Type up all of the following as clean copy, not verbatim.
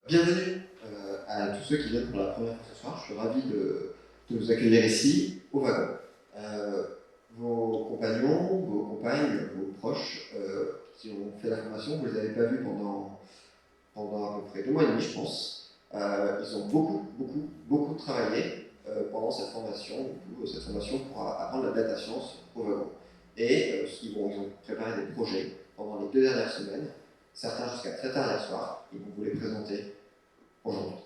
Bienvenue à tous ceux qui viennent pour la première fois ce soir. Je suis ravi de vous accueillir ici, au wagon. Vos compagnons, vos compagnes, vos proches qui ont fait la formation, vous ne les avez pas vus pendant à peu près 2 mois et demi, je pense. Ils ont beaucoup travaillé pendant cette formation. Cette formation pour apprendre la data science au wagon. Et ils ont préparé des projets pendant les 2 dernières semaines, certains jusqu'à très tard hier soir. Ils vont vous les présenter aujourd'hui.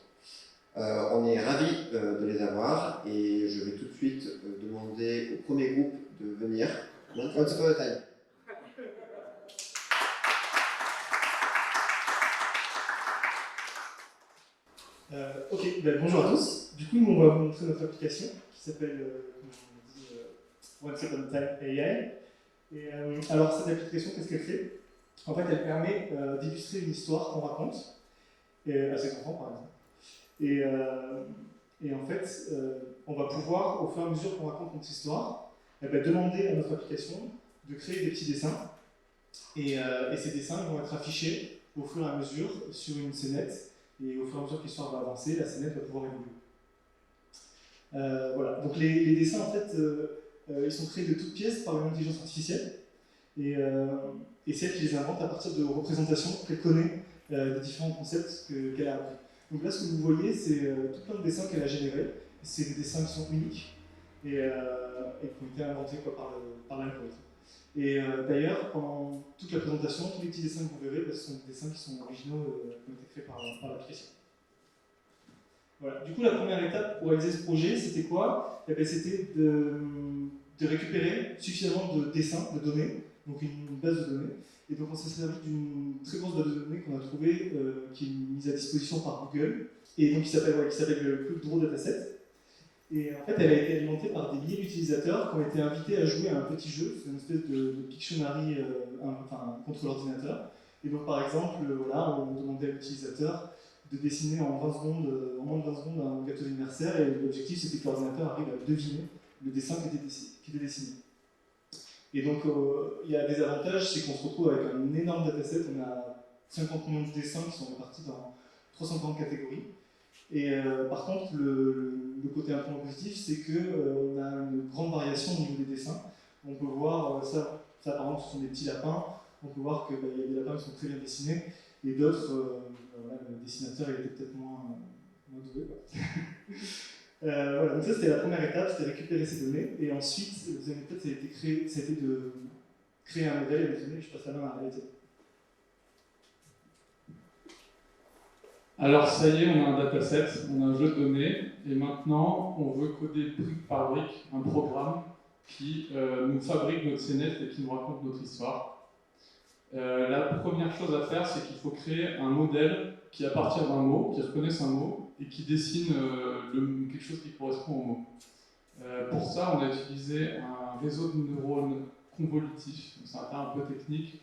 On est ravis de les avoir et je vais tout de suite demander au premier groupe de venir. Once upon a time. Ok, bonjour à tous. Du coup, nous, on va vous montrer notre application qui s'appelle Once Upon a Time AI. Et alors, cette application, qu'est-ce qu'elle fait? En fait, elle permet d'illustrer une histoire qu'on raconte à ses enfants, par exemple. Et en fait, on va pouvoir, au fur et à mesure qu'on raconte notre histoire, demander à notre application de créer des petits dessins. Et ces dessins vont être affichés au fur et à mesure sur une scénette. Et au fur et à mesure que l'histoire va avancer, la scénette va pouvoir évoluer. Voilà. Donc les dessins, en fait, ils sont créés de toutes pièces par une intelligence artificielle. Et c'est elle qui les invente à partir de représentations qu'elle connaît des différents concepts qu'elle a appris. Donc là, ce que vous voyez, c'est tout plein de dessins qu'elle a générés. C'est des dessins qui sont uniques et qui ont été inventés par l'algorithme. Et d'ailleurs, pendant toute la présentation, tous les petits dessins que vous verrez, ce sont des dessins qui sont originaux, qui ont été créés par l'application. Voilà. Du coup, la première étape pour réaliser ce projet, c'était quoi? C'était de récupérer suffisamment de dessins, de données, donc une base de données. Et donc on s'est servi d'une très grosse base de données qu'on a trouvée, qui est mise à disposition par Google, et donc qui s'appelle le Club Draw Dataset. Et en fait, elle a été alimentée par des milliers d'utilisateurs qui ont été invités à jouer à un petit jeu, c'est une espèce de Pictionary contre l'ordinateur. Et donc par exemple, voilà, on demandait à l'utilisateur de dessiner en moins de 20 secondes un gâteau d'anniversaire, et l'objectif c'était que l'ordinateur arrive à deviner le dessin qui était dessiné. Et donc il y a des avantages, c'est qu'on se retrouve avec un énorme dataset, on a 50 millions de dessins qui sont répartis dans 340 catégories. Et par contre, le côté un peu positif, c'est qu'on a une grande variation au niveau des dessins. On peut voir, ça par exemple, ce sont des petits lapins. On peut voir qu'il y a des lapins qui sont très bien dessinés, et d'autres, le dessinateur il était peut-être moins doué. Voilà, donc ça c'était la première étape, c'était récupérer ces données, et ensuite, la deuxième étape, ça a été de créer un modèle et de données. Je passe la main à la réalité. Alors ça y est, on a un dataset, on a un jeu de données, et maintenant on veut coder brique par brique un programme qui nous fabrique notre scénette et qui nous raconte notre histoire. La première chose à faire, c'est qu'il faut créer un modèle qui, à partir d'un mot, qui reconnaisse un mot et qui dessine quelque chose qui correspond au mot. Pour ça, on a utilisé un réseau de neurones convolutif. C'est un terme un peu technique,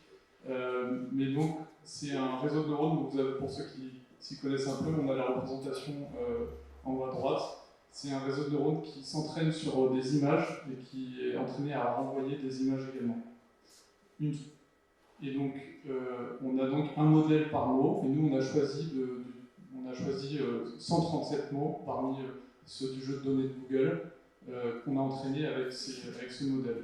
mais donc c'est un réseau de neurones. Donc, pour ceux qui s'y connaissent un peu, on a la représentation en haut à droite. C'est un réseau de neurones qui s'entraîne sur des images et qui est entraîné à renvoyer des images également. Et donc, on a donc un modèle par mot, et nous on a choisi 137 mots parmi ceux du jeu de données de Google qu'on a entraîné avec ce modèle.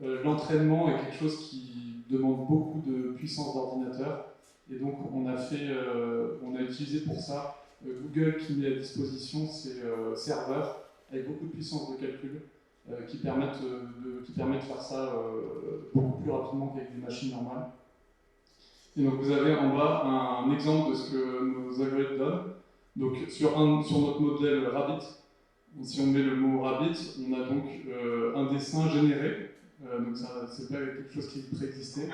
L'entraînement est quelque chose qui demande beaucoup de puissance d'ordinateur, et donc on a utilisé pour ça Google qui met à disposition ses serveurs avec beaucoup de puissance de calcul qui permettent de faire ça beaucoup plus rapidement qu'avec des machines normales. Et donc vous avez en bas un exemple de ce que nos algorithmes donnent. Donc sur notre modèle Rabbit, si on met le mot Rabbit, on a donc un dessin généré. Donc ça, c'est pas quelque chose qui préexistait.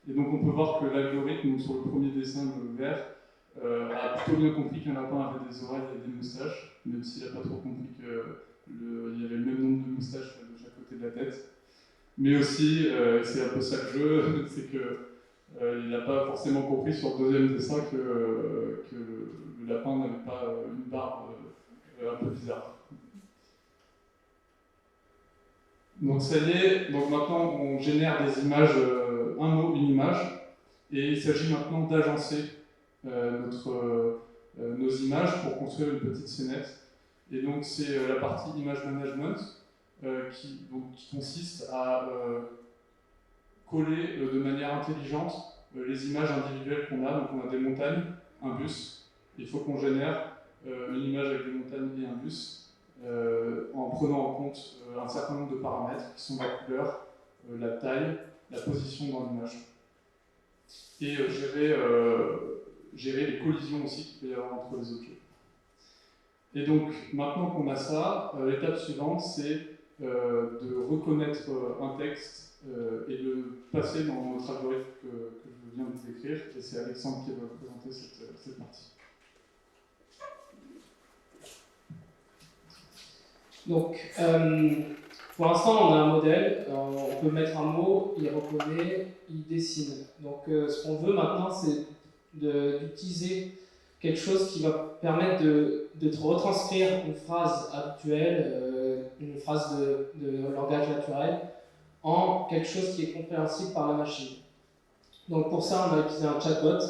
Et donc on peut voir que l'algorithme, sur le premier dessin, le vert, a plutôt bien compris qu'un lapin avait des oreilles et des moustaches, même s'il n'a pas trop compris qu'il y avait le même nombre de moustaches de chaque côté de la tête. Mais aussi, c'est un peu ça le jeu, c'est qu'il n'a pas forcément compris sur le deuxième dessin que le lapin n'avait pas une barbe un peu bizarre. Donc ça y est, donc maintenant on génère des images, un mot, une image, et il s'agit maintenant d'agencer nos images pour construire une petite scénette. Et donc c'est la partie image management qui consiste à coller de manière intelligente les images individuelles qu'on a. Donc on a des montagnes, un bus, il faut qu'on génère une image avec des montagnes et un bus en prenant en compte un certain nombre de paramètres qui sont la couleur, la taille, la position dans l'image. Et gérer les collisions aussi qu'il peut y avoir entre les objets. Et donc, maintenant qu'on a ça, l'étape suivante, c'est de reconnaître un texte et de le passer dans notre algorithme que je viens de vous décrire. Et c'est Alexandre qui va vous présenter cette partie. Donc, pour l'instant, on a un modèle, on peut mettre un mot, il reconnaît, il dessine. Donc, ce qu'on veut maintenant, c'est d'utiliser quelque chose qui va permettre de retranscrire une phrase habituelle, une phrase de langage naturel, en quelque chose qui est compréhensible par la machine. Donc, pour ça, on a utilisé un chatbot.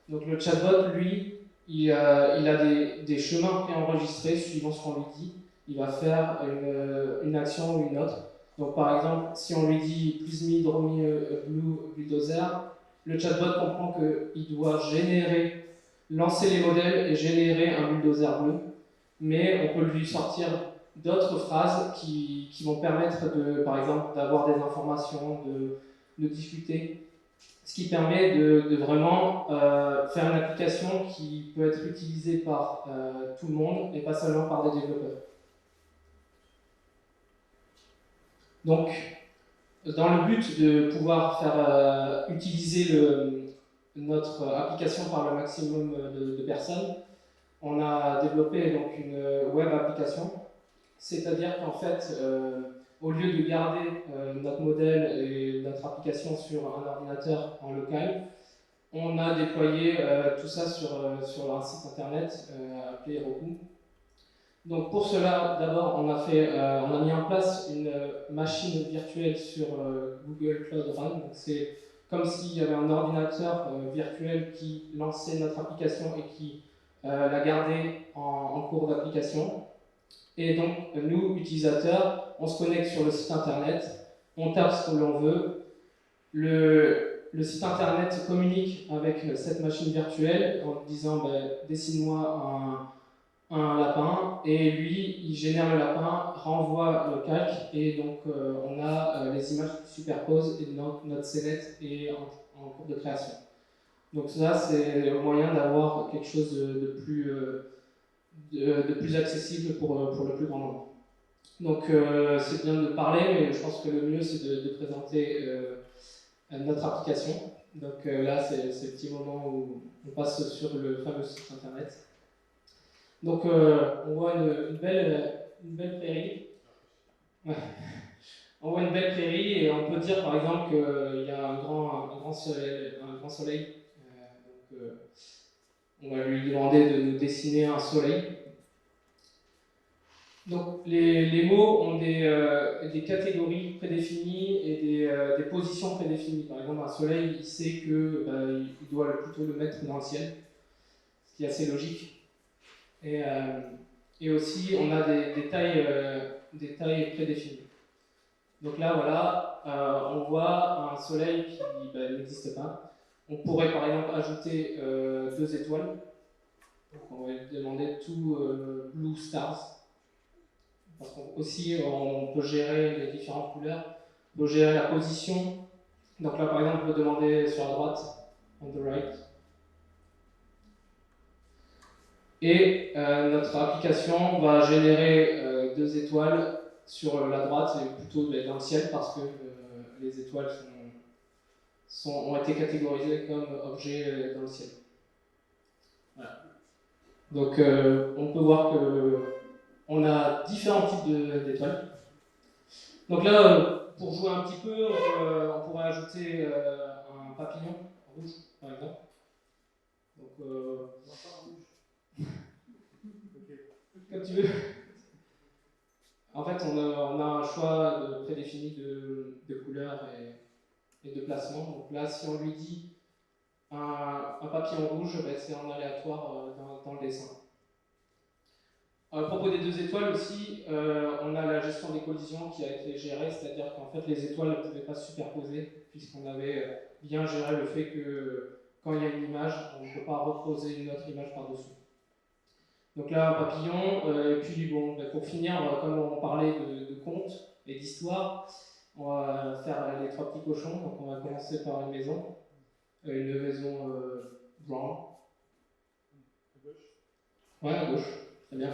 Donc, le chatbot, lui, il a des chemins préenregistrés suivant ce qu'on lui dit. Il va faire une action ou une autre. Donc par exemple, si on lui dit plus mid, blue, bulldozer, le chatbot comprend qu'il doit lancer les modèles et générer un bulldozer bleu. Mais on peut lui sortir d'autres phrases qui vont permettre, par exemple, d'avoir des informations, de discuter. Ce qui permet de vraiment faire une application qui peut être utilisée par tout le monde et pas seulement par des développeurs. Donc, dans le but de pouvoir faire utiliser notre application par le maximum de personnes, on a développé donc une web application, c'est-à-dire qu'en fait, au lieu de garder notre modèle et notre application sur un ordinateur en local, on a déployé tout ça sur un site internet appelé Roku. Donc pour cela, d'abord, on a mis en place une machine virtuelle sur Google Cloud Run. Donc c'est comme s'il y avait un ordinateur virtuel qui lançait notre application et qui la gardait en cours d'application. Et donc nous, utilisateurs, on se connecte sur le site internet, on tape ce que l'on veut. Le site internet communique avec cette machine virtuelle en disant dessine-moi un lapin, et lui, il génère le lapin, renvoie le calque, et donc on a les images qui se superposent et notre scénette est en cours de création. Donc ça, c'est le moyen d'avoir quelque chose de plus accessible pour le plus grand nombre. Donc c'est bien de parler, mais je pense que le mieux, c'est de présenter notre application. Donc là, c'est le petit moment où on passe sur le fameux site internet. Donc on voit une belle prairie. Ouais. On voit une belle prairie et on peut dire par exemple qu'il y a un grand soleil. Donc on va lui demander de nous dessiner un soleil. Donc les mots ont des catégories prédéfinies et des positions prédéfinies. Par exemple, un soleil, il sait qu'il doit plutôt le mettre dans le ciel, ce qui est assez logique. Et aussi, on a des tailles prédéfinies. Donc là, voilà, on voit un soleil qui n'existe pas. On pourrait par exemple ajouter 2 étoiles. Donc on va demander two blue stars. Parce qu'aussi, on peut gérer les différentes couleurs. On peut gérer la position. Donc là, par exemple, on peut demander sur la droite, on the right. Et notre application va générer 2 étoiles sur la droite, et plutôt dans le ciel, parce que les étoiles ont été catégorisées comme objets dans le ciel. Voilà. Donc on peut voir qu'on a différents types d'étoiles. Donc là, pour jouer un petit peu, on pourrait ajouter un papillon rouge, par exemple. Donc, comme tu veux. En fait, on a un choix prédéfini de couleurs et de placement. Donc là, si on lui dit Un papillon rouge, ben, c'est en aléatoire dans le dessin. À propos des 2 étoiles aussi, on a la gestion des collisions qui a été gérée, c'est-à-dire qu'en fait les étoiles ne pouvaient pas se superposer, puisqu'on avait bien géré le fait que quand il y a une image, on ne peut pas reposer une autre image par-dessous. Donc là, un papillon, et puis bon, ben, pour finir, comme on parlait de contes et d'histoire, on va faire les 3 petits cochons. Donc on va commencer par une maison brown. Ouais, à gauche, très bien.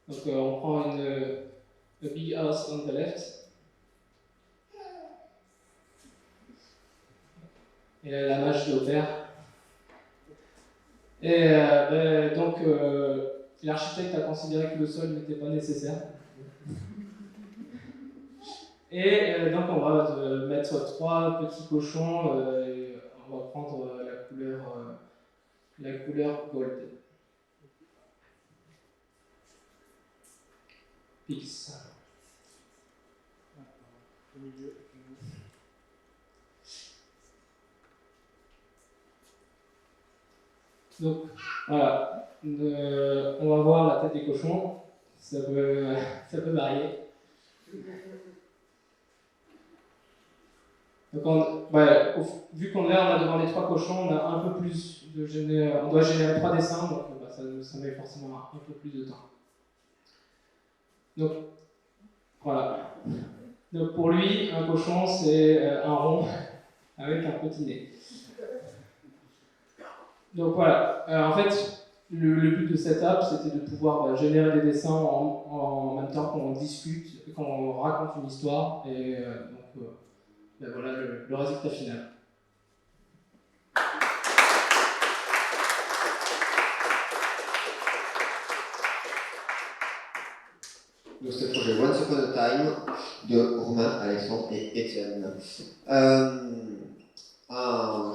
Donc on prend a big house on the left. Et là, la mage d'Opère. Et donc l'architecte a considéré que le sol n'était pas nécessaire. Et donc on va mettre 3 petits cochons et on va prendre la couleur gold. Pix. Au milieu. Donc voilà, on va voir la tête des cochons, ça peut varier. Donc vu qu'on là on a devant les 3 cochons, on a un peu plus on doit générer 3 dessins, donc ça met forcément un peu plus de temps. Donc voilà. Donc pour lui, un cochon c'est un rond avec un petit nez. Donc voilà, en fait, le but de cette app, c'était de pouvoir générer des dessins en même temps qu'on discute, qu'on raconte une histoire, et voilà le résultat final. Donc c'est le projet Once Upon a Time de Romain, Alexandre et Étienne.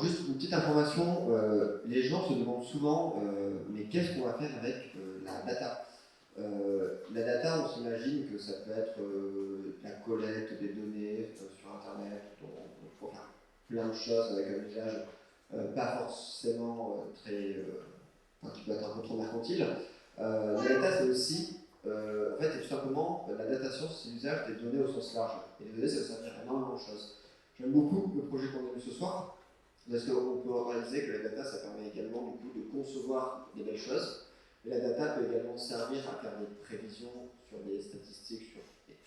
Juste une petite information, les gens se demandent souvent mais qu'est-ce qu'on va faire avec la data. La data, on s'imagine que ça peut être la collecte des données sur Internet, on peut faire plein de choses avec un usage pas forcément qui peut être un peu trop mercantile. La data, c'est aussi, en fait, tout simplement, la data science, c'est l'usage des données au sens large. Et les données, ça veut servir à énormément de choses. J'aime beaucoup le projet qu'on a vu ce soir, parce qu'on peut réaliser que la data, ça permet également du coup, de concevoir des belles choses. Mais la data peut également servir à faire des prévisions sur des statistiques,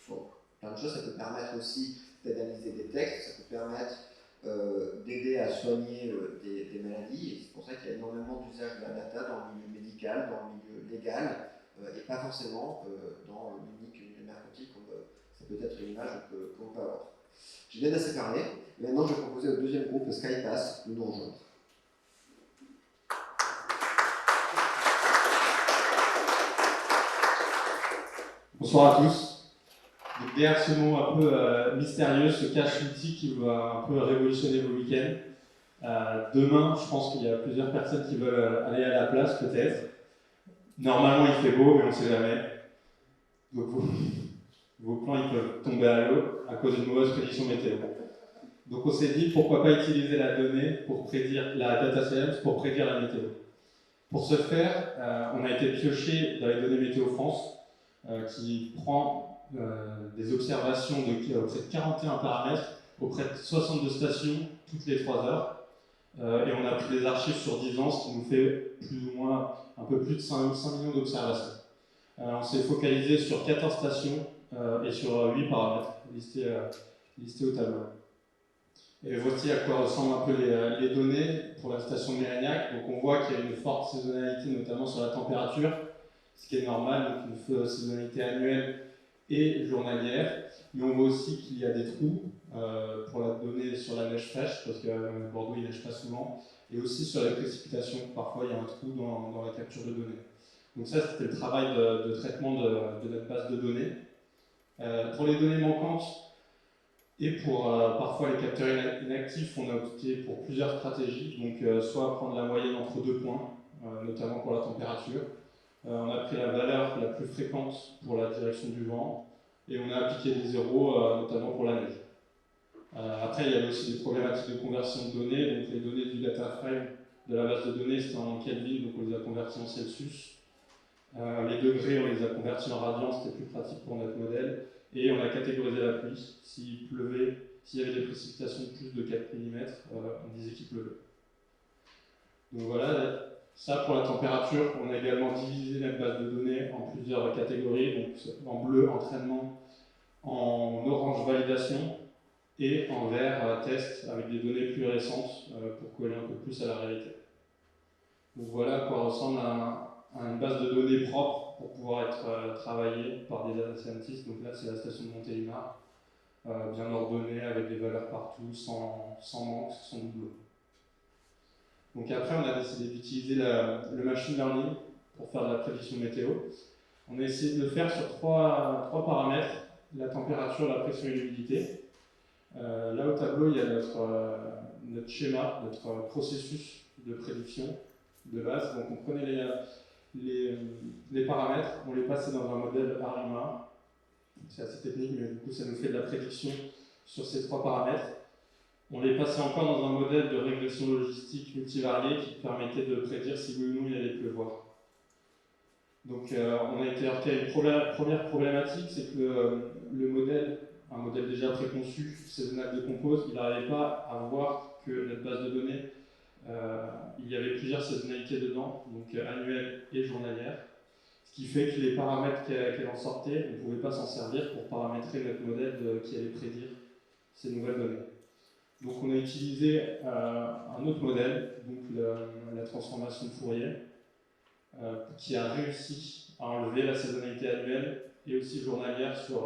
sur plein de choses. Ça peut permettre aussi d'analyser des textes, ça peut permettre d'aider à soigner des maladies. Et c'est pour ça qu'il y a énormément d'usage de la data dans le milieu médical, dans le milieu légal, et pas forcément dans l'unique milieu mercantile comme ça peut être une image qu'on peut avoir. J'ai bien assez parlé. Maintenant, je vais proposer au deuxième groupe, Skypass, de nous rejoindre. Bonsoir à tous. Donc, derrière ce mot un peu mystérieux se cache l'outil qui va un peu révolutionner vos week-ends. Demain, je pense qu'il y a plusieurs personnes qui veulent aller à la place, peut-être. Normalement, il fait beau, mais on ne sait jamais. Donc, vos plans ils peuvent tomber à l'eau à cause d'une mauvaise prédiction météo. Donc, on s'est dit pourquoi pas utiliser la donnée pour prédire la data science pour prédire la météo. Pour ce faire, on a été pioché dans les données Météo France, qui prend des observations auprès de 41 paramètres, auprès de 62 stations toutes les 3 heures. Et on a pris des archives sur 10 ans, ce qui nous fait plus ou moins un peu plus de 5 millions d'observations. On s'est focalisé sur 14 stations et sur 8 paramètres listés au tableau. Et voici à quoi ressemblent un peu les données pour la station de Mérignac. Donc on voit qu'il y a une forte saisonnalité, notamment sur la température, ce qui est normal, donc une saisonnalité annuelle et journalière. Mais on voit aussi qu'il y a des trous pour la donnée sur la neige fraîche, parce qu'à Bordeaux il ne neige pas souvent, et aussi sur les précipitations. Parfois il y a un trou dans la capture de données. Donc ça c'était le travail de traitement de notre base de données. Pour les données manquantes, et pour parfois les capteurs inactifs, on a opté pour plusieurs stratégies, donc soit prendre la moyenne entre 2 points, notamment pour la température. On a pris la valeur la plus fréquente pour la direction du vent, et on a appliqué des zéros, notamment pour la neige. Après, il y avait aussi des problématiques de conversion de données. Donc les données du data frame de la base de données, c'était en Kelvin, donc on les a convertis en Celsius. Les degrés, on les a convertis en radians, c'était plus pratique pour notre modèle. Et on a catégorisé la pluie. S'il pleuvait, s'il y avait des précipitations de plus de 4 mm, on disait qu'il pleuvait. Donc voilà, ça pour la température. On a également divisé notre base de données en plusieurs catégories. Donc en bleu, entraînement, en orange, validation, et en vert, test avec des données plus récentes pour coller un peu plus à la réalité. Donc voilà à quoi ressemble une base de données propre pour pouvoir être travaillée par des data scientists. Donc là, c'est la station de Montélimar, bien ordonnée, avec des valeurs partout, sans manque, sans doublon. Donc après, on a décidé d'utiliser le machine learning pour faire de la prédiction météo. On a essayé de le faire sur trois paramètres, la température, la pression et l'humidité. Là au tableau, il y a notre schéma, notre processus de prédiction de base. Donc on prenait les paramètres, on les passait dans un modèle ARIMA. C'est assez technique, mais du coup ça nous fait de la prédiction sur ces trois paramètres. On les passait encore dans un modèle de régression logistique multivariée qui permettait de prédire si oui ou non il allait pleuvoir. Donc on a été heurté à une première problématique, c'est que le modèle, un modèle déjà préconçu, saisonnal de compose, il n'arrivait pas à voir que notre base de données, il y avait plusieurs saisonnalités dedans, donc annuelles et journalières, ce qui fait que les paramètres qu'elle en sortait, on ne pouvait pas s'en servir pour paramétrer notre modèle qui allait prédire ces nouvelles données. Donc on a utilisé un autre modèle, donc la transformation de Fourier, qui a réussi à enlever la saisonnalité annuelle et aussi journalière sur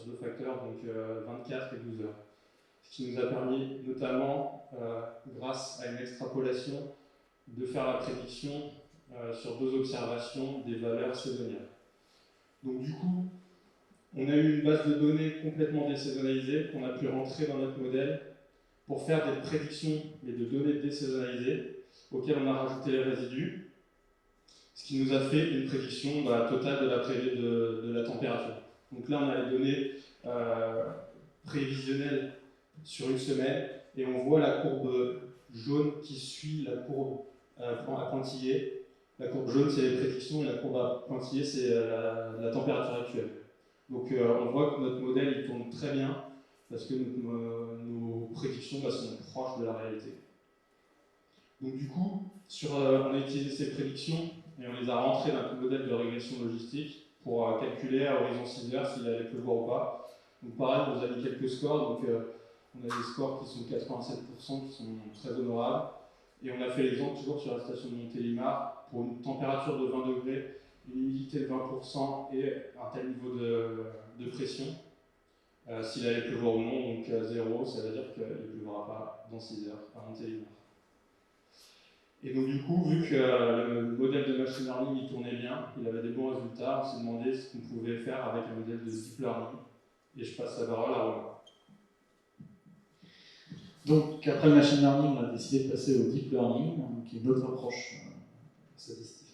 deux facteurs, donc 24 et 12 heures. Ce qui nous a permis notamment, grâce à une extrapolation, de faire la prédiction sur deux observations des valeurs saisonnières. Donc du coup, on a eu une base de données complètement désaisonnalisée qu'on a pu rentrer dans notre modèle pour faire des prédictions, mais de données désaisonnalisées, auxquelles on a rajouté les résidus, ce qui nous a fait une prédiction totale de la température. Donc là, on a les données prévisionnelles sur une semaine, et on voit la courbe jaune qui suit la courbe à pointillé. La courbe jaune, c'est les prédictions, et la courbe à pointillé, c'est la température actuelle. Donc on voit que notre modèle il tourne très bien, parce que nos prédictions sont proches de la réalité. Donc du coup, on a utilisé ces prédictions et on les a rentrées dans un modèle de régression logistique pour calculer à horizon 6 heures s'il allait pleuvoir ou pas. Donc pareil, on nous a mis quelques scores, donc on a des scores qui sont 87%, qui sont très honorables. Et on a fait l'exemple toujours sur la station de Montélimar, pour une température de 20 degrés, une humidité de 20% et un tel niveau de pression. S'il allait pleuvoir ou non, donc 0, ça veut dire qu'il ne pleuvra pas dans 6 heures à Montélimar. Et donc du coup, vu que le modèle de machine learning il tournait bien, il avait des bons résultats, on s'est demandé ce qu'on pouvait faire avec un modèle de deep learning. Et je passe la parole à Romain. Donc après le machine learning, on a décidé de passer au deep learning, qui est notre approche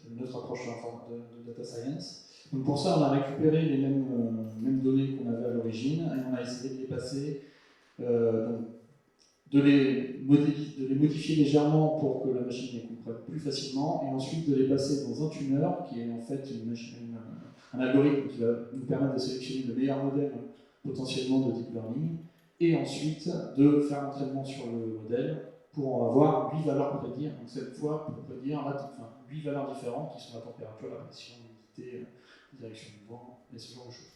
de data science. Donc pour ça, on a récupéré les mêmes données qu'on avait à l'origine et on a essayé de les passer, de les modifier légèrement pour que la machine les comprenne plus facilement, et ensuite de les passer dans un tuner qui est en fait un algorithme qui va nous permettre de sélectionner le meilleur modèle potentiellement de deep learning, et ensuite de faire l'entraînement sur le modèle pour en avoir 8 valeurs à prédire. Donc cette fois, pour prédire 8 valeurs différentes qui sont la température, la pression, l'humidité, la direction du vent et ce genre de choses.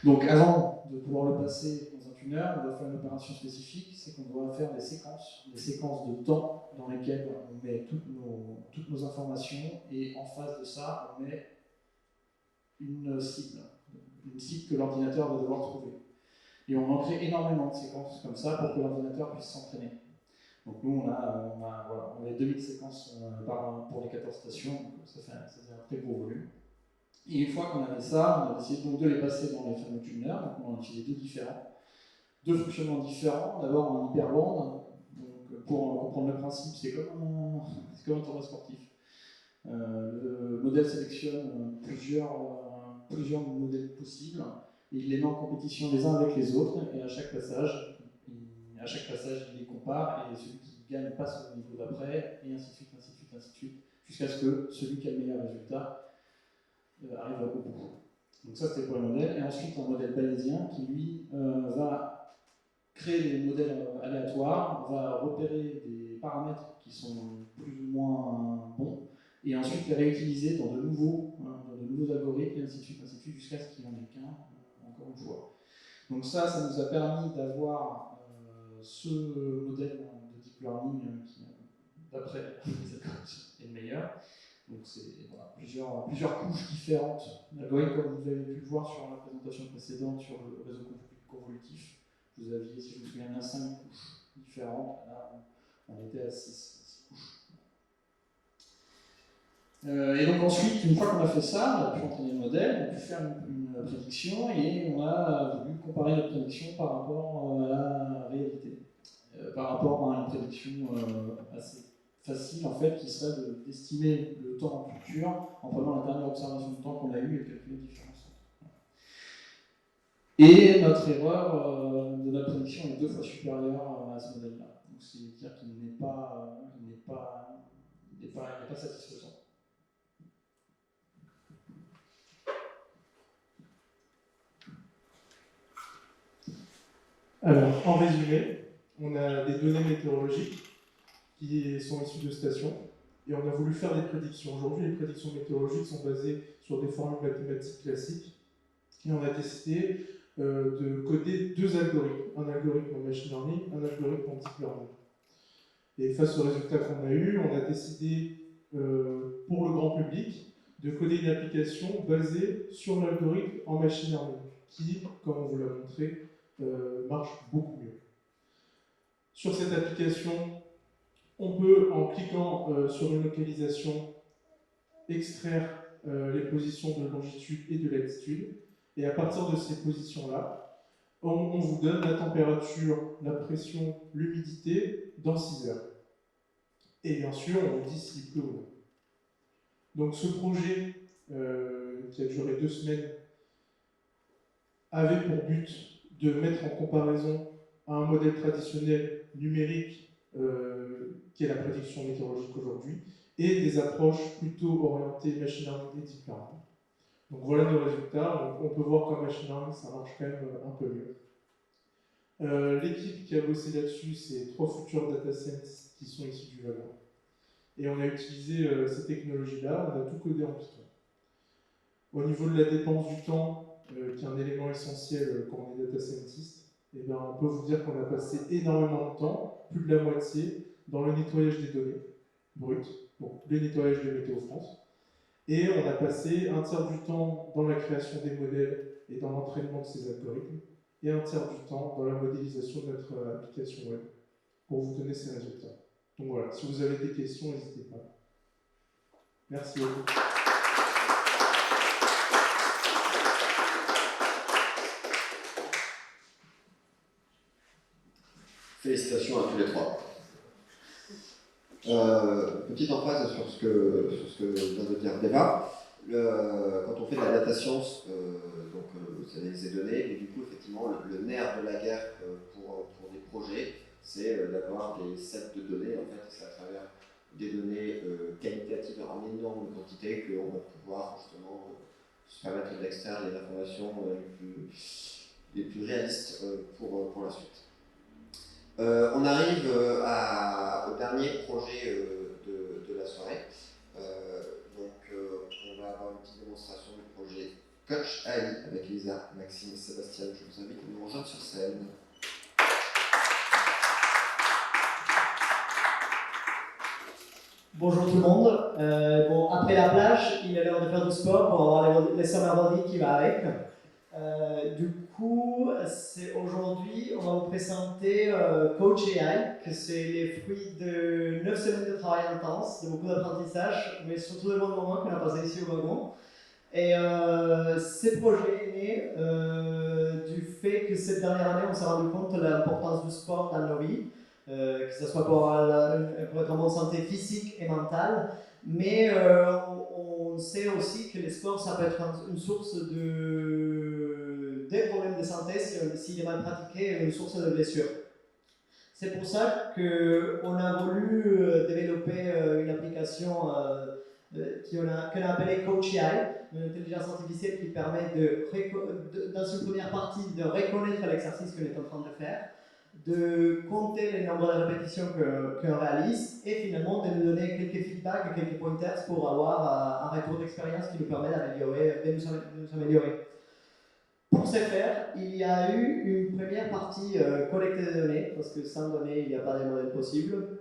Donc avant de pouvoir le passer dans un tuner, on doit faire une opération spécifique, c'est qu'on doit faire des séquences de temps dans lesquelles on met toutes nos informations, et en face de ça, on met une cible que l'ordinateur va devoir trouver. Et on en crée énormément de séquences comme ça pour que l'ordinateur puisse s'entraîner. Donc nous, on avait 2000 séquences pour les 14 stations, donc ça fait un très gros volume. Et une fois qu'on avait ça, on a décidé donc de les passer dans les fameux tuners. Donc on en a utilisé deux fonctionnements différents. D'abord en hyperbande. Donc pour comprendre le principe, c'est comme un tournoi sportif. Le modèle sélectionne plusieurs modèles possibles, et il les met en compétition les uns avec les autres, et à chaque passage, il Et à chaque passage, il les compare, et celui qui gagne passe au niveau d'après, et ainsi de suite, ainsi de suite, ainsi de suite, jusqu'à ce que celui qui a le meilleur résultat arrive au bout. Donc ça, c'était le premier modèle. Et ensuite, un modèle bayésien qui, lui, va créer des modèles aléatoires, va repérer des paramètres qui sont plus ou moins bons, et ensuite les réutiliser dans de nouveaux algorithmes, et ainsi de suite, jusqu'à ce qu'il n'y en ait qu'un, encore une fois. Donc ça nous a permis d'avoir ce modèle de deep learning qui, d'après les algorithmes, est le meilleur. Donc c'est voilà, plusieurs couches différentes d'algorithmes, comme vous avez pu le voir sur la présentation précédente sur le réseau convolutif. Vous aviez, si je me souviens bien, 5 couches différentes. Là, on était à 6 couches. Et donc ensuite, une fois qu'on a fait ça, on a pu entraîner le modèle, on a pu faire une prédiction, et on a voulu comparer notre prédiction par rapport à la réalité. Par rapport à une prédiction assez facile, en fait, qui serait d'estimer le temps en futur en prenant la dernière observation de temps qu'on a eue et calculer la différence. Et notre erreur de notre prédiction est 2 fois supérieure à ce modèle-là. Donc c'est dire qu'il n'est pas satisfaisant. Alors, en résumé, on a des données météorologiques qui sont issues de stations, et on a voulu faire des prédictions. Aujourd'hui, les prédictions météorologiques sont basées sur des formules mathématiques classiques, et on a décidé de coder 2 algorithmes, un algorithme en machine learning, un algorithme en deep learning. Et face aux résultats qu'on a eus, on a décidé, pour le grand public, de coder une application basée sur l'algorithme en machine learning, qui, comme on vous l'a montré, marche beaucoup mieux. Sur cette application, on peut, en cliquant sur une localisation, extraire les positions de longitude et de latitude, et à partir de ces positions-là, on vous donne la température, la pression, l'humidité dans 6 heures. Et bien sûr, on vous dit s'il pleut ou non. Donc ce projet, qui a duré 2 semaines, avait pour but de mettre en comparaison un modèle traditionnel numérique, qui est la prédiction météorologique aujourd'hui, et des approches plutôt orientées machine learning et deep learning. Donc voilà nos résultats. On peut voir qu'en machine learning, ça marche quand même un peu mieux. L'équipe qui a bossé là-dessus, c'est 3 futurs data scientists qui sont issus du wagon. Et on a utilisé ces technologies-là, on a tout codé en Python. Au niveau de la dépense du temps, qui est un élément essentiel quand on est data scientist, eh bien, on peut vous dire qu'on a passé énormément de temps, plus de la moitié, dans le nettoyage des données brutes, donc le nettoyage de Météo France. Et on a passé un tiers du temps dans la création des modèles et dans l'entraînement de ces algorithmes, et un tiers du temps dans la modélisation de notre application web, pour vous donner ces résultats. Donc voilà, si vous avez des questions, n'hésitez pas. Merci beaucoup. Félicitations à tous les 3. Petite emphase sur ce que vient de dire Deva. Quand on fait de la data science, vous analysez les données, et du coup, effectivement, le nerf de la guerre pour des projets, c'est d'avoir des sets de données. En fait, c'est à travers des données qualitatives en énorme quantité qu'on va pouvoir justement se permettre d'extraire les informations les plus réalistes pour la suite. On arrive au dernier projet de la soirée. On va avoir une petite démonstration du projet Coach AI avec Lisa, Maxime et Sébastien. Je vous invite à nous rejoindre sur scène. Bonjour tout le monde. Après la plage, il est l'heure de faire du sport pour avoir les summer body qui va avec. Du coup, aujourd'hui, on va vous présenter Coach AI, que c'est les fruits de 9 semaines de travail intense, de beaucoup d'apprentissage, mais surtout de bons moments qu'on a passé ici au wagon. Et ce projet est né du fait que cette dernière année, on s'est rendu compte de l'importance du sport dans nos vies, que ce soit pour être en bonne santé physique et mentale, mais on sait aussi que les sports, ça peut être une source des problèmes de santé s'il est mal pratiqué et une source de blessures. C'est pour ça qu'on a voulu développer une application qu'on a appelée Coach AI, une intelligence artificielle qui permet dans une première partie de reconnaître l'exercice qu'on est en train de faire, de compter les nombres de répétitions qu'on réalise et finalement de nous donner quelques feedbacks et quelques pointers pour avoir un retour d'expérience qui nous permet de nous améliorer. Pour ce faire, il y a eu une première partie collecte de données, parce que sans données, il n'y a pas de modèle possible.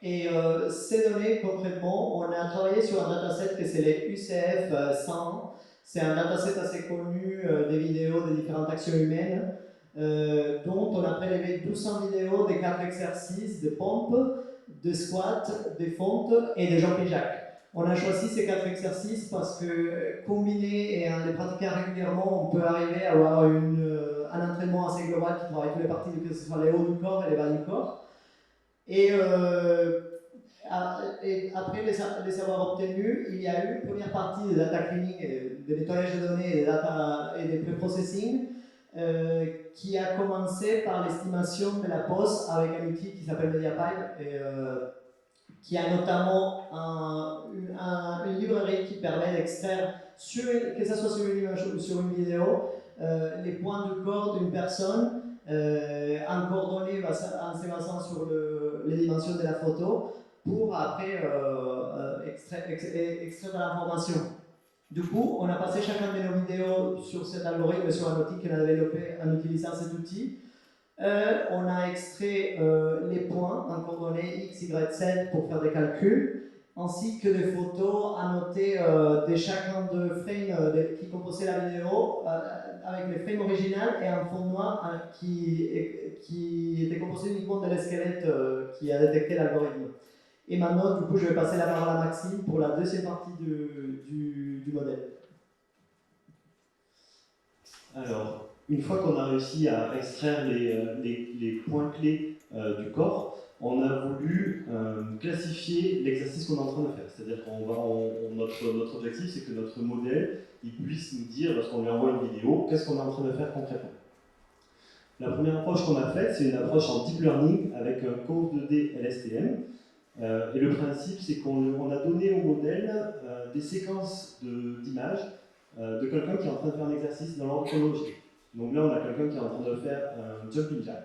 Et ces données, concrètement, on a travaillé sur un dataset que c'est les UCF 100. C'est un dataset assez connu des vidéos des différentes actions humaines, dont on a prélevé 1200 vidéos des 4 exercices de pompe, de squat, de fonte et de jumping jack. On a choisi ces 4 exercices parce que combinés et en les pratiquant régulièrement, on peut arriver à avoir un entraînement assez global qui travaille toutes les parties, que ce soit les hauts du corps et les bas du corps. Et après les avoir obtenus, il y a eu une première partie de data cleaning, de nettoyage de données et de pre-processing, qui a commencé par l'estimation de la pose avec un outil qui s'appelle MediaPipe, qui a notamment une librairie qui permet d'extraire, que ce soit sur une image ou sur une vidéo, les points du corps d'une personne en coordonnées en se basant sur les dimensions de la photo pour après extraire de l'information. Du coup, on a passé chacun de nos vidéos sur cet algorithme, sur un outil qu'on a développé en utilisant cet outil. On a extrait les points en coordonnées X, Y, Z pour faire des calculs, ainsi que des photos annotées de chacun de frames qui composaient la vidéo avec les frames originales et un fond noir qui était composé uniquement de l'esquelette qui a détecté l'algorithme. Et maintenant, du coup, je vais passer la parole à Maxime pour la deuxième partie du modèle. Alors, une fois qu'on a réussi à extraire les points clés du corps, on a voulu classifier l'exercice qu'on est en train de faire. C'est-à-dire que notre objectif, c'est que notre modèle il puisse nous dire, lorsqu'on lui envoie une vidéo, qu'est-ce qu'on est en train de faire concrètement. La première approche qu'on a faite, c'est une approche en deep learning avec un code 2D LSTM. Et le principe, c'est qu'on a donné au modèle des séquences d'images de quelqu'un qui est en train de faire un exercice dans l'ordre chronologique. Donc là, on a quelqu'un qui est en train de faire un jumping jack.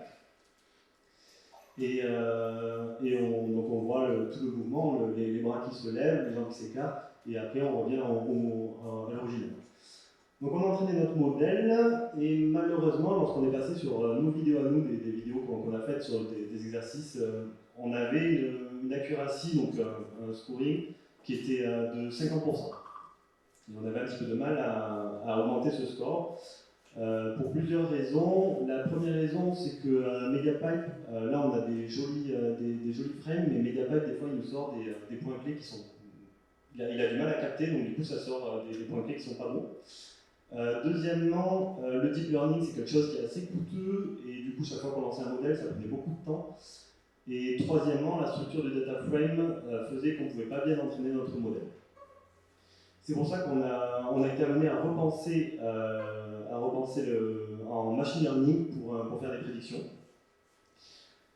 Donc on voit tout le mouvement, les bras qui se lèvent, les jambes qui s'écartent, et après on revient à l'original. Donc on a entraîné notre modèle, et malheureusement, lorsqu'on est passé sur nos vidéos à nous, des vidéos qu'on a faites sur des exercices, on avait une accuracy, donc un scoring, qui était de 50%. Et on avait un petit peu de mal à augmenter ce score. Pour plusieurs raisons. La première raison, c'est que MediaPipe, là on a des jolis frames, mais MediaPipe, des fois, il nous sort des points clés qui sont... Il a du mal à capter, donc du coup, ça sort des points clés qui ne sont pas bons. Deuxièmement, le deep learning, c'est quelque chose qui est assez coûteux, et du coup, chaque fois qu'on lançait un modèle, ça prenait beaucoup de temps. Et troisièmement, la structure du data frame faisait qu'on ne pouvait pas bien entraîner notre modèle. C'est pour ça qu'on a été amené à repenser en machine learning pour faire des prédictions.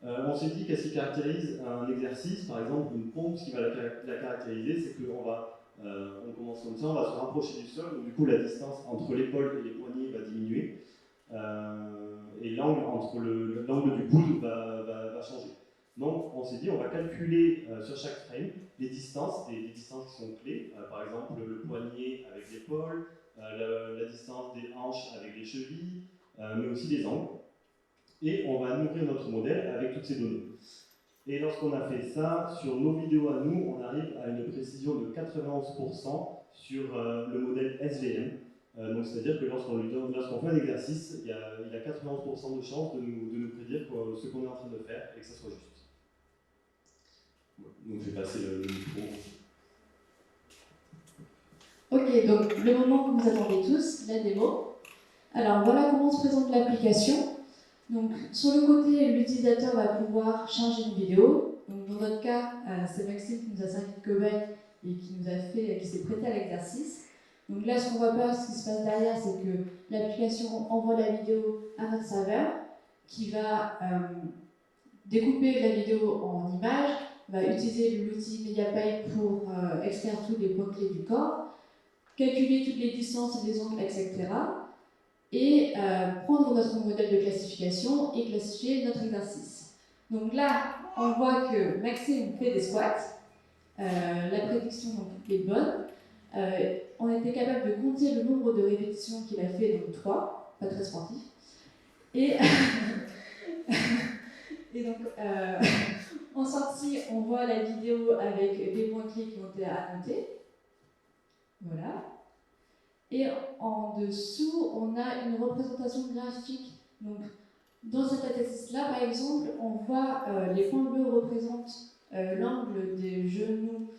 On s'est dit qu'est-ce qui caractérise un exercice, par exemple une pompe, ce qui va la caractériser, c'est on commence comme ça, on va se rapprocher du sol, donc du coup la distance entre l'épaule et les poignets va diminuer, et l'angle du coude va changer. Donc on s'est dit, on va calculer sur chaque frame les distances, et les distances qui sont clés, par exemple le poignet avec l'épaule, la distance des hanches avec les chevilles, mais aussi les angles. Et on va nourrir notre modèle avec toutes ces données. Et lorsqu'on a fait ça, sur nos vidéos à nous, on arrive à une précision de 91% sur le modèle SVM. Donc c'est-à-dire que lorsqu'on fait un exercice, il y a 91% de chances de nous prédire ce qu'on est en train de faire et que ça soit juste. Donc je vais passer le micro. Ok, donc le moment que vous attendez tous, la démo. Alors voilà comment se présente l'application. Donc sur le côté, l'utilisateur va pouvoir charger une vidéo. Donc dans notre cas, c'est Maxime qui nous a servi de cobaye et qui s'est prêté à l'exercice. Donc là, ce qu'on voit pas, ce qui se passe derrière, c'est que l'application envoie la vidéo à notre serveur qui va découper la vidéo en images, va utiliser l'outil MediaPipe pour extraire tous les points clés du corps, calculer toutes les distances, les angles, etc. Et prendre notre modèle de classification et classifier notre exercice. Donc là, on voit que Maxime fait des squats. La prédiction donc, est bonne. On était capable de compter le nombre de répétitions qu'il a fait, donc 3, pas très sportif. Et, et donc, en sortie, on voit la vidéo avec des points clés qui ont été annotés. Voilà. Et en dessous, on a une représentation graphique. Donc, dans cet exercice-là, par exemple, on voit les points bleus représentent l'angle des genoux,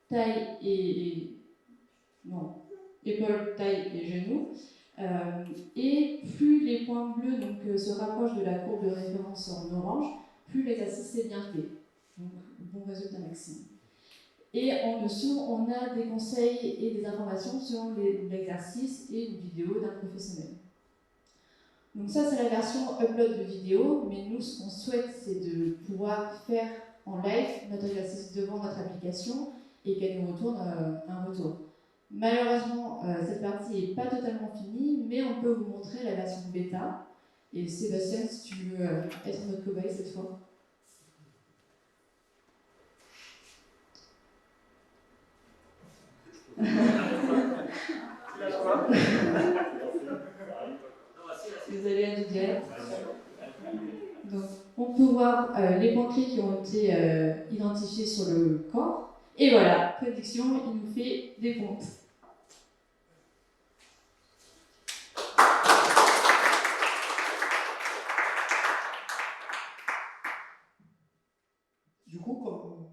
taille et non, épaules, taille et genoux. Et plus les points bleus donc, se rapprochent de la courbe de référence en orange, plus l'exercice est bien fait. Donc, bon résultat maximum. Et en dessous, on a des conseils et des informations sur l'exercice et une vidéo d'un professionnel. Donc ça, c'est la version upload de vidéo, mais nous, ce qu'on souhaite, c'est de pouvoir faire en live notre exercice devant notre application et qu'elle nous retourne un retour. Malheureusement, cette partie n'est pas totalement finie, mais on peut vous montrer la version bêta. Et Sébastien, si tu veux être notre cobaye cette fois. Vous allez être direct. Donc, on peut voir les points clés qui ont été identifiés sur le corps. Et voilà, prédiction, il nous fait des comptes. Du coup, comme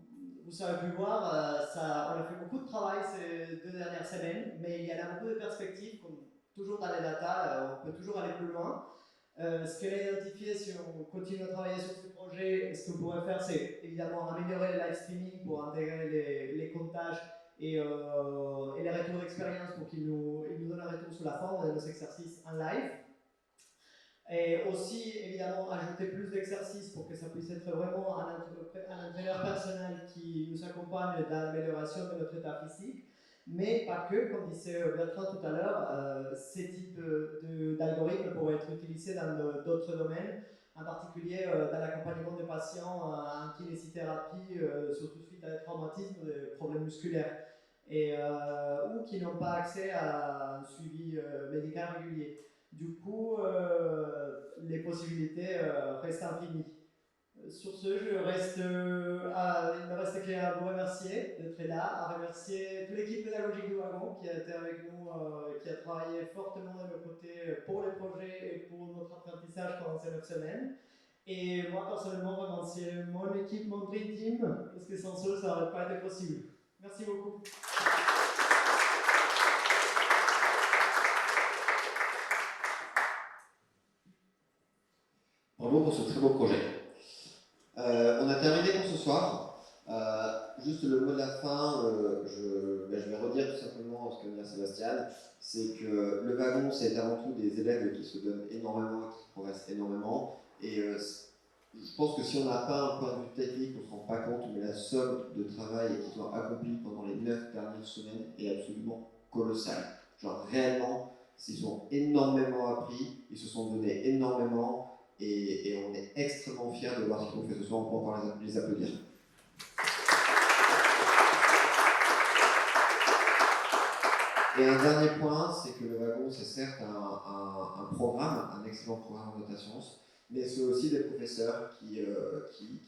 vous avez pu voir, on a fait beaucoup de travail ces 2 dernières semaines, mais il y en a beaucoup de perspectives, comme toujours dans les data, on peut toujours aller plus loin. Ce qu'elle a identifié, si on continue à travailler sur ce projet, ce qu'on pourrait faire, c'est évidemment améliorer le live streaming pour intégrer les comptages et les retours d'expérience pour qu'ils nous donnent un retour sous la forme de nos exercices en live. Et aussi, évidemment, ajouter plus d'exercices pour que ça puisse être vraiment un entraîneur personnel qui nous accompagne dans l'amélioration de notre état physique. Mais pas que, comme disait Bertrand tout à l'heure, ces types d'algorithmes pourraient être utilisés dans d'autres domaines, en particulier dans l'accompagnement des patients en kinésithérapie, surtout suite à des traumatismes ou des problèmes musculaires, ou qui n'ont pas accès à un suivi médical régulier. Du coup, les possibilités restent infinies. Sur ce, il me reste qu'à vous remercier d'être là, à remercier toute l'équipe pédagogique du Wagon qui a été avec nous, qui a travaillé fortement de nos côtés pour les projets et pour notre apprentissage pendant ces 9 semaines. Et moi, personnellement, remercier mon équipe, mon Dream Team, parce que sans eux, ça n'aurait pas été possible. Merci beaucoup. Bravo pour ce très beau projet. On a terminé pour ce soir. Juste le mot de la fin, je vais redire tout simplement ce que vient Sébastien, c'est que le wagon, c'est avant tout des élèves qui se donnent énormément, qui progressent énormément. Et je pense que si on n'a pas un point de vue technique, on ne se rend pas compte, mais la somme de travail qu'ils ont accompli pendant les 9 dernières semaines est absolument colossale. Genre réellement, ils ont énormément appris, ils se sont donnés énormément. Et on est extrêmement fiers de voir ce qu'ils ont fait ce soir, on peut encore les applaudir. Et un dernier point, c'est que le wagon, c'est certes un programme, un excellent programme en data science, mais c'est aussi des professeurs qui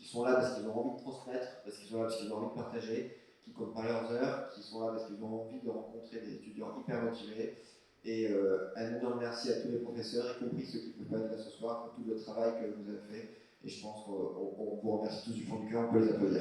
sont là parce qu'ils ont envie de transmettre, parce qu'ils sont là parce qu'ils ont envie de partager, qui comptent pas leurs heures, qui sont là parce qu'ils ont envie de rencontrer des étudiants hyper motivés. Et un énorme merci à tous les professeurs, y compris ceux qui ne peuvent pas être là ce soir, pour tout le travail que vous avez fait. Et je pense qu'on vous remercie tous du fond du cœur, on peut les applaudir.